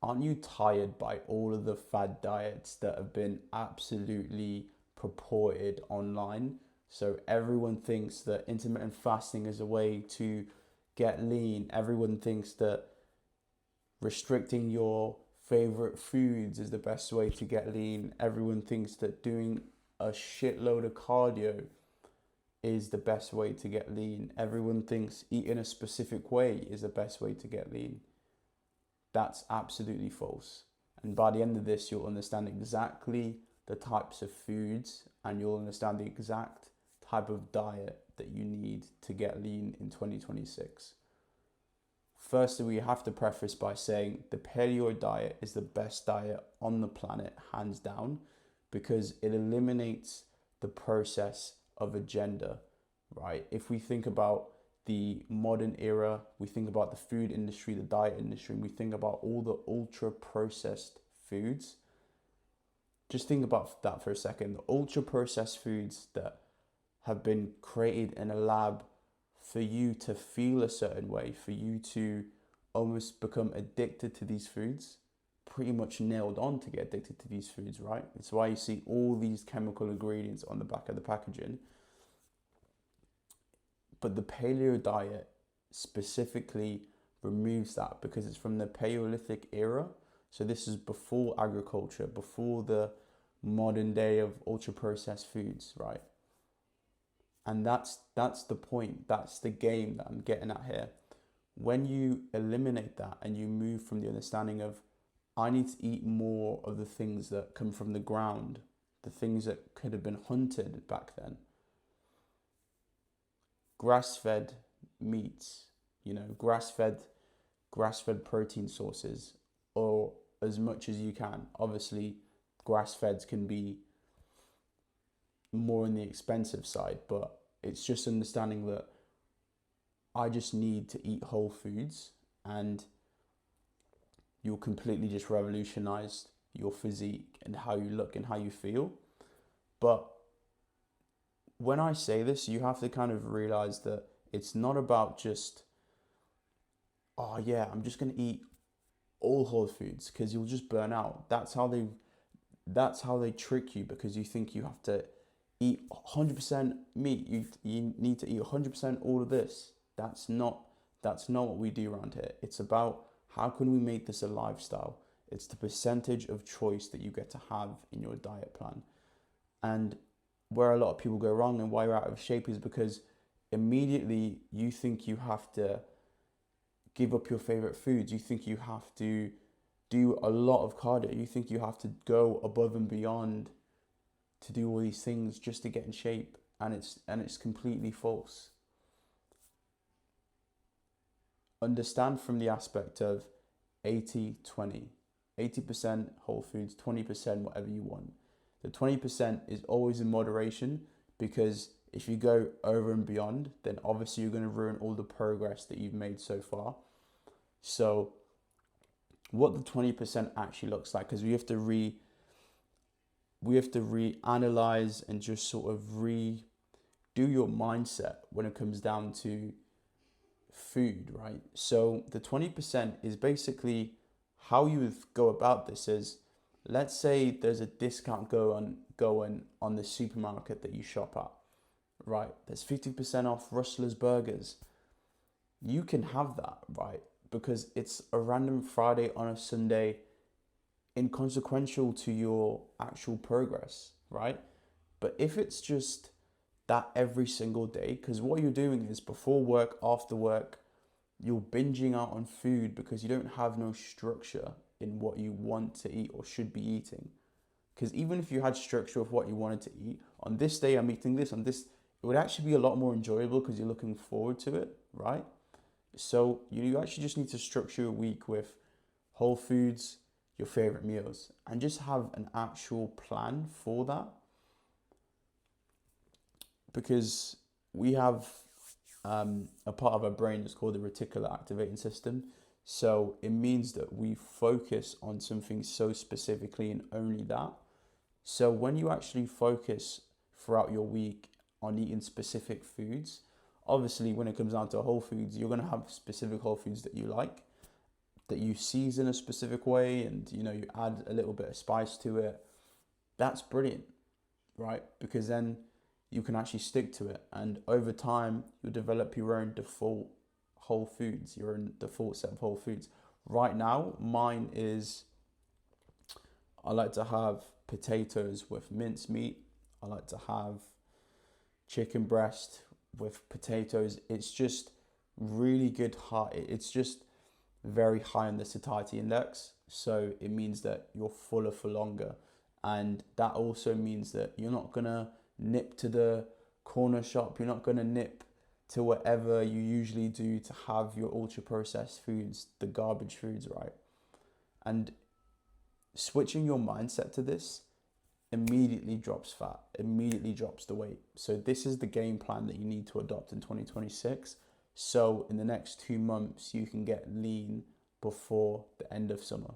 aren't you tired by all of the fad diets that have been absolutely purported online? So everyone thinks that intermittent fasting is a way to get lean. Everyone thinks that restricting your favorite foods is the best way to get lean. Everyone thinks that doing a shitload of cardio is the best way to get lean. Everyone thinks eating a specific way is the best way to get lean. That's absolutely false. And by the end of this, you'll understand exactly the types of foods and you'll understand the exact type of diet that you need to get lean in 2026. Firstly, we have to preface by saying the paleo diet is the best diet on the planet, hands down, because it eliminates the process of agenda, right? If we think about the modern era, we think about the food industry, the diet industry, and we think about all the ultra processed foods. Just think about that for a second. The ultra processed foods that have been created in a lab for you to feel a certain way, for you to almost become addicted to these foods, pretty much nailed on to get addicted to these foods, right? It's why you see all these chemical ingredients on the back of the packaging. But the paleo diet specifically removes that because it's from the Paleolithic era. So this is before agriculture, before the modern day of ultra processed foods, right? And that's the point. That's the game that I'm getting at here. When you eliminate that and you move from the understanding of I need to eat more of the things that come from the ground, the things that could have been hunted back then. Grass-fed meats, grass-fed protein sources, or as much as you can. Obviously, grass-feds can be more on the expensive side, but it's just understanding that I just need to eat whole foods and you'll completely just revolutionize your physique and how you look and how you feel. But when I say this, you have to kind of realize that it's not about just, oh yeah, I'm just going to eat all whole foods, because you'll just burn out. That's how they trick you, because you think you have to eat 100% meat. You need to eat 100% all of this. That's not what we do around here. It's about how can we make this a lifestyle. It's the percentage of choice that you get to have in your diet plan. And where a lot of people go wrong and why you're out of shape is because immediately you think you have to give up your favorite foods. You think you have to do a lot of cardio. You think you have to go above and beyond to do all these things just to get in shape, and it's completely false. Understand from the aspect of 80-20. 80% whole foods, 20% whatever you want. The 20% is always in moderation, because if you go over and beyond, then obviously you're going to ruin all the progress that you've made so far. So what the 20% actually looks like, because we have to reanalyze and just sort of redo your mindset when it comes down to food, right? So the 20% is basically how you would go about this is, let's say there's a discount going on the supermarket that you shop at, right? There's 50% off Rustler's Burgers. You can have that, right? Because it's a random Friday on a Sunday, inconsequential to your actual progress, right? But if it's just that every single day, because what you're doing is before work, after work, you're binging out on food because you don't have no structure in what you want to eat or should be eating. Because even if you had structure of what you wanted to eat, on this day I'm eating this, on this, it would actually be a lot more enjoyable because you're looking forward to it, right? So you actually just need to structure your week with whole foods, your favorite meals, and just have an actual plan for that. Because we have a part of our brain that's called the reticular activating system. So it means that we focus on something so specifically and only that. So when you actually focus throughout your week on eating specific foods, obviously when it comes down to whole foods, you're going to have specific whole foods that you like. that you season a specific way and you add a little bit of spice to it, that's brilliant, right? Because then you can actually stick to it, and over time you'll develop your own default whole foods, your own default set of whole foods. Right now, mine is, I like to have potatoes with mincemeat. I like to have chicken breast with potatoes. It's just really good high. It's just very high on the satiety index. So it means that you're fuller for longer. And that also means that you're not gonna nip to the corner shop. You're not gonna nip to whatever you usually do to have your ultra processed foods, the garbage foods, right? And switching your mindset to this immediately drops fat, immediately drops the weight. So this is the game plan that you need to adopt in 2026. So in the next 2 months, you can get lean before the end of summer.